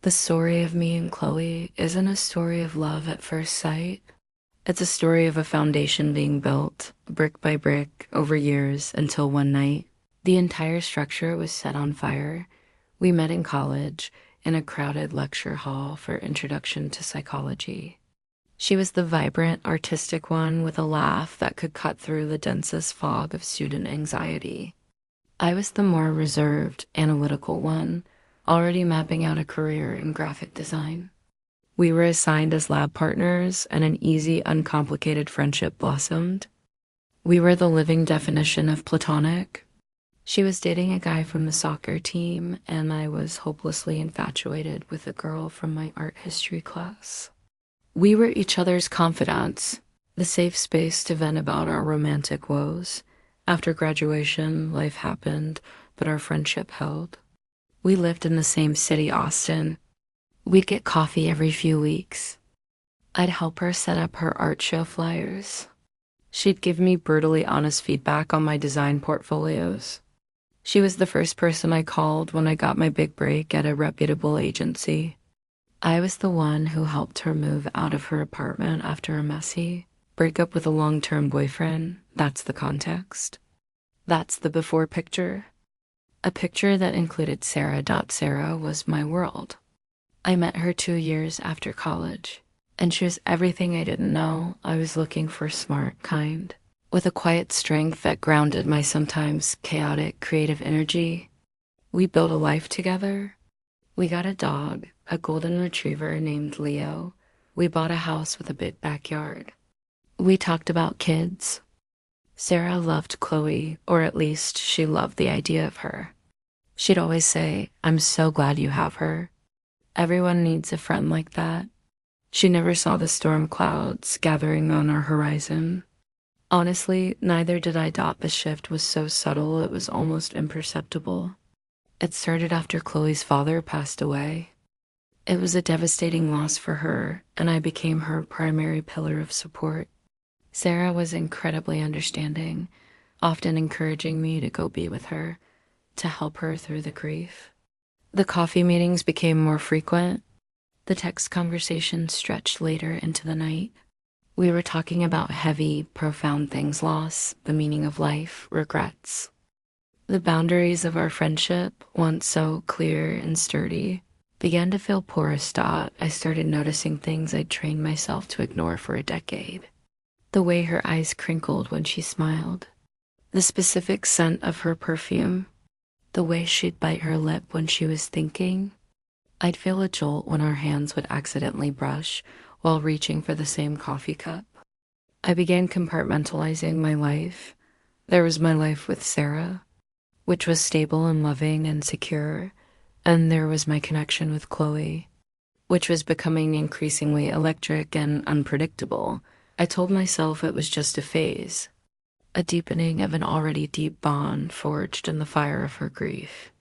The story of me and Chloe isn't a story of love at first sight. It's a story of a foundation being built, brick by brick, over years, until one night, the entire structure was set on fire. We met in college, in a crowded lecture hall for Introduction to Psychology. She was the vibrant, artistic one with a laugh that could cut through the densest fog of student anxiety. I was the more reserved, analytical one, already mapping out a career in graphic design. We were assigned as lab partners, and an easy, uncomplicated friendship blossomed. We were the living definition of platonic. She was dating a guy from the soccer team, and I was hopelessly infatuated with a girl from my art history class. We were each other's confidants, the safe space to vent about our romantic woes. After graduation, life happened, but our friendship held. We lived in the same city, Austin. We'd get coffee every few weeks. I'd help her set up her art show flyers. She'd give me brutally honest feedback on my design portfolios. She was the first person I called when I got my big break at a reputable agency. I was the one who helped her move out of her apartment after a messy breakup with a long-term boyfriend. That's the context. That's the before picture. A picture that included Sarah. Sarah was my world. I met her 2 years after college, and she was everything I didn't know I was looking for: smart, kind, with a quiet strength that grounded my sometimes chaotic creative energy. We built a life together. We got a dog, a golden retriever named Leo. We bought a house with a big backyard. We talked about kids. Sarah loved Chloe, or at least she loved the idea of her. She'd always say, "I'm so glad you have her. Everyone needs a friend like that." She never saw the storm clouds gathering on our horizon. Honestly, neither did I. The shift was so subtle it was almost imperceptible. It started after Chloe's father passed away. It was a devastating loss for her, and I became her primary pillar of support. Sarah was incredibly understanding, often encouraging me to go be with her, to help her through the grief. The coffee meetings became more frequent. The text conversations stretched later into the night. We were talking about heavy, profound things: loss, the meaning of life, regrets. The boundaries of our friendship, once so clear and sturdy, began to feel porous. I started noticing things I'd trained myself to ignore for a decade. The way her eyes crinkled when she smiled, the specific scent of her perfume, the way she'd bite her lip when she was thinking. I'd feel a jolt when our hands would accidentally brush while reaching for the same coffee cup. I began compartmentalizing my life. There was my life with Sarah, which was stable and loving and secure, and there was my connection with Chloe, which was becoming increasingly electric and unpredictable. I told myself it was just a phase, a deepening of an already deep bond forged in the fire of her grief.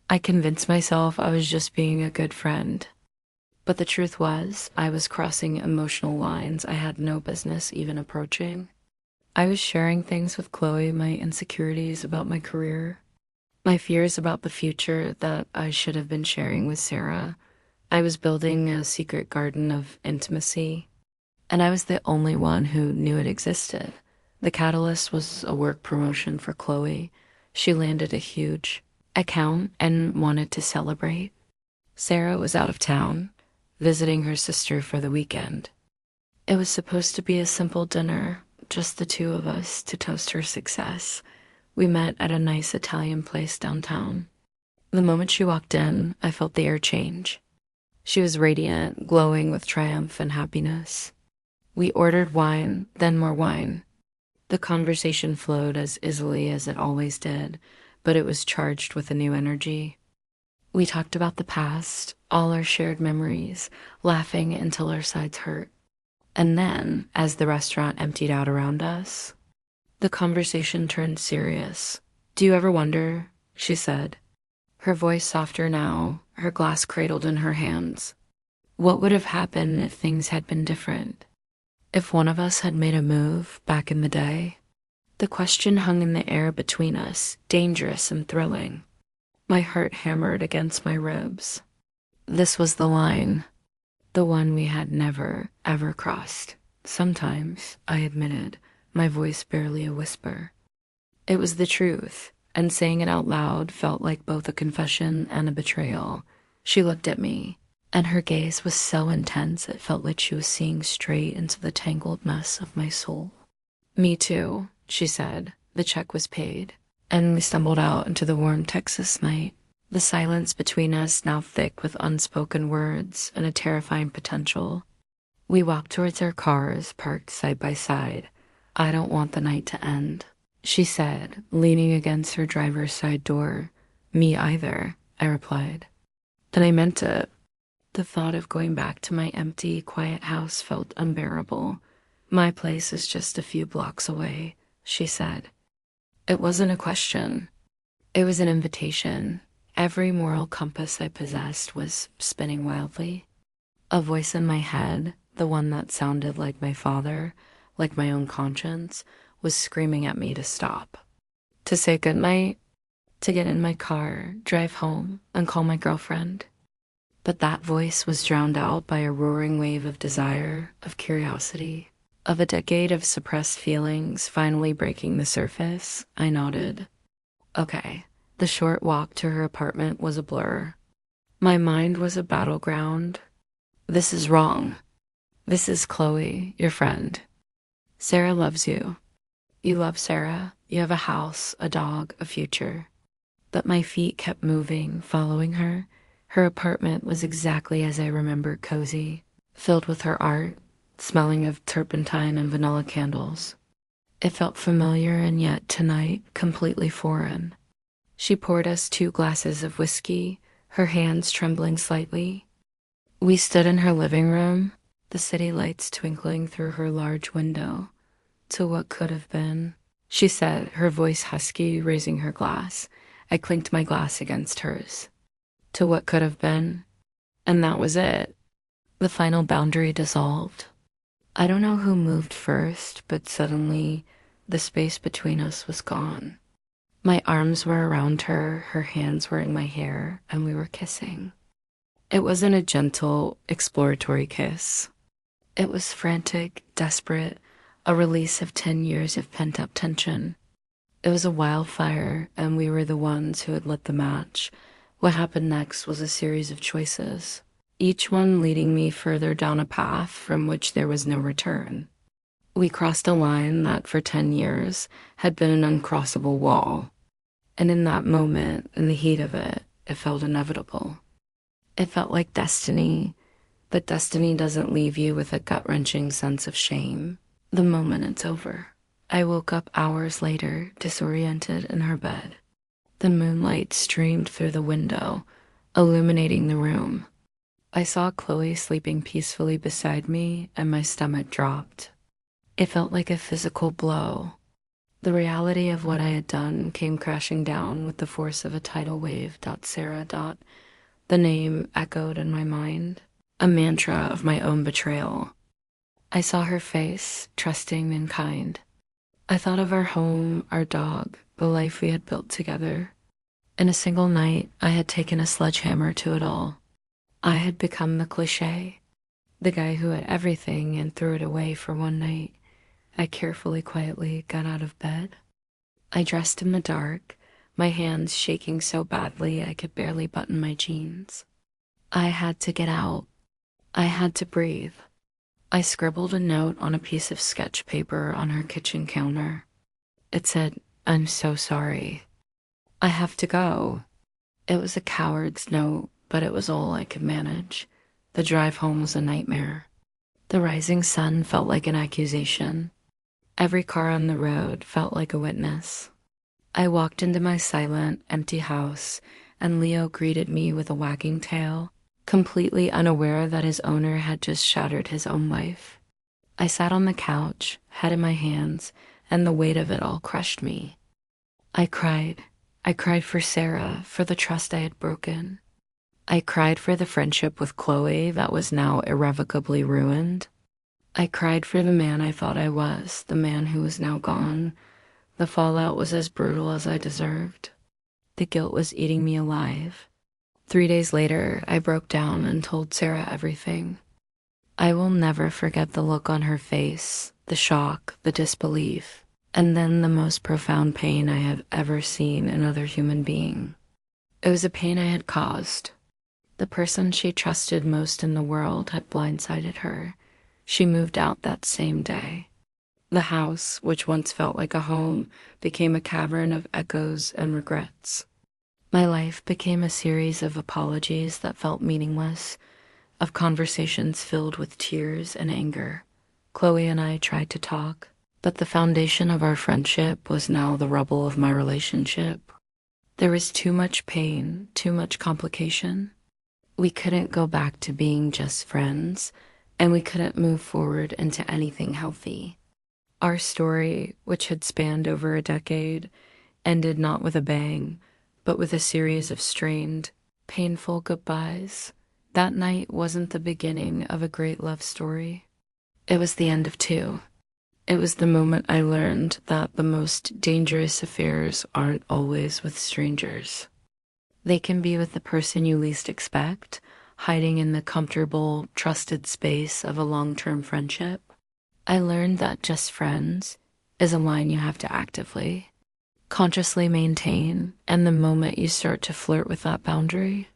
I convinced myself I was just being a good friend. But the truth was, I was crossing emotional lines I had no business even approaching. I was sharing things with Chloe: my insecurities about my career, my fears about the future that I should have been sharing with Sarah. I was building a secret garden of intimacy, and I was the only one who knew it existed. The catalyst was a work promotion for Chloe. She landed a huge account and wanted to celebrate. Sarah was out of town, visiting her sister for the weekend. It was supposed to be a simple dinner, just the two of us, to toast her success. We met at a nice Italian place downtown. The moment she walked in, I felt the air change. She was radiant, glowing with triumph and happiness. We ordered wine, then more wine. The conversation flowed as easily as it always did, but it was charged with a new energy. We talked about the past, all our shared memories, laughing until our sides hurt. And then, as the restaurant emptied out around us, the conversation turned serious. "Do you ever wonder," she said, her voice softer now, her glass cradled in her hands, "what would have happened if things had been different? If one of us had made a move back in the day?" The question hung in the air between us, dangerous and thrilling. My heart hammered against my ribs. This was the line, the one we had never, ever crossed. Sometimes, I admitted, my voice barely a whisper. It was the truth, and saying it out loud felt like both a confession and a betrayal. She looked at me, and her gaze was so intense it felt like she was seeing straight into the tangled mess of my soul. Me too, she said. The check was paid, and we stumbled out into the warm Texas night. The silence between us now thick with unspoken words and a terrifying potential. We walked towards our cars, parked side by side. I don't want the night to end, she said, leaning against her driver's side door. Me either, I replied. Then I meant it. The thought of going back to my empty, quiet house felt unbearable. My place is just a few blocks away, she said. It wasn't a question. It was an invitation. Every moral compass I possessed was spinning wildly. A voice in my head, the one that sounded like my father, like my own conscience, was screaming at me to stop. To say goodnight, to get in my car, drive home, and call my girlfriend. But that voice was drowned out by a roaring wave of desire, of curiosity, of a decade of suppressed feelings finally breaking the surface. I nodded. Okay. The short walk to her apartment was a blur. My mind was a battleground. This is wrong. This is Chloe, your friend. Sarah loves you. You love Sarah. You have a house, a dog, a future. But my feet kept moving, following her. Her apartment was exactly as I remembered, cozy, filled with her art, smelling of turpentine and vanilla candles. It felt familiar and yet tonight completely foreign. She poured us 2 glasses of whiskey, her hands trembling slightly. We stood in her living room, the city lights twinkling through her large window. To what could have been, she said, her voice husky, raising her glass. I clinked my glass against hers. To what could have been, and that was it. The final boundary dissolved. I don't know who moved first, but suddenly the space between us was gone. My arms were around her, her hands were in my hair, and we were kissing. It wasn't a gentle, exploratory kiss. It was frantic, desperate, a release of 10 years of pent-up tension. It was a wildfire, and we were the ones who had lit the match. What happened next was a series of choices, each one leading me further down a path from which there was no return. We crossed a line that for 10 years had been an uncrossable wall. And in that moment, in the heat of it, it felt inevitable. It felt like destiny, but destiny doesn't leave you with a gut-wrenching sense of shame the moment it's over. I woke up hours later, disoriented in her bed. The moonlight streamed through the window, illuminating the room. I saw Chloe sleeping peacefully beside me, and my stomach dropped. It felt like a physical blow. The reality of what I had done came crashing down with the force of a tidal wave. Sarah. The name echoed in my mind, a mantra of my own betrayal. I saw her face, trusting and kind. I thought of our home, our dog, the life we had built together. In a single night, I had taken a sledgehammer to it all. I had become the cliché, the guy who had everything and threw it away for one night. I carefully, quietly got out of bed. I dressed in the dark, my hands shaking so badly I could barely button my jeans. I had to get out. I had to breathe. I scribbled a note on a piece of sketch paper on her kitchen counter. It said, "I'm so sorry. I have to go." It was a coward's note, but it was all I could manage. The drive home was a nightmare. The rising sun felt like an accusation. Every car on the road felt like a witness. I walked into my silent, empty house, and Leo greeted me with a wagging tail, completely unaware that his owner had just shattered his own life. I sat on the couch, head in my hands, and the weight of it all crushed me. I cried. I cried for Sarah, for the trust I had broken. I cried for the friendship with Chloe that was now irrevocably ruined. I cried for the man I thought I was, the man who was now gone. The fallout was as brutal as I deserved. The guilt was eating me alive. 3 days later, I broke down and told Sarah everything. I will never forget the look on her face, the shock, the disbelief, and then the most profound pain I have ever seen in another human being. It was a pain I had caused. The person she trusted most in the world had blindsided her. She moved out that same day. The house, which once felt like a home, became a cavern of echoes and regrets. My life became a series of apologies that felt meaningless, of conversations filled with tears and anger. Chloe and I tried to talk, but the foundation of our friendship was now the rubble of my relationship. There was too much pain, too much complication. We couldn't go back to being just friends, and we couldn't move forward into anything healthy. Our story, which had spanned over a decade, ended not with a bang, but with a series of strained, painful goodbyes. That night wasn't the beginning of a great love story. It was the end of two. It was the moment I learned that the most dangerous affairs aren't always with strangers. They can be with the person you least expect, hiding in the comfortable, trusted space of a long-term friendship. I learned that just friends is a line you have to actively, consciously maintain, and the moment you start to flirt with that boundary,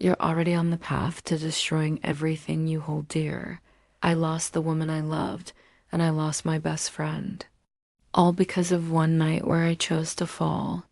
you're already on the path to destroying everything you hold dear. I lost the woman I loved, and I lost my best friend. All because of one night where I chose to fall,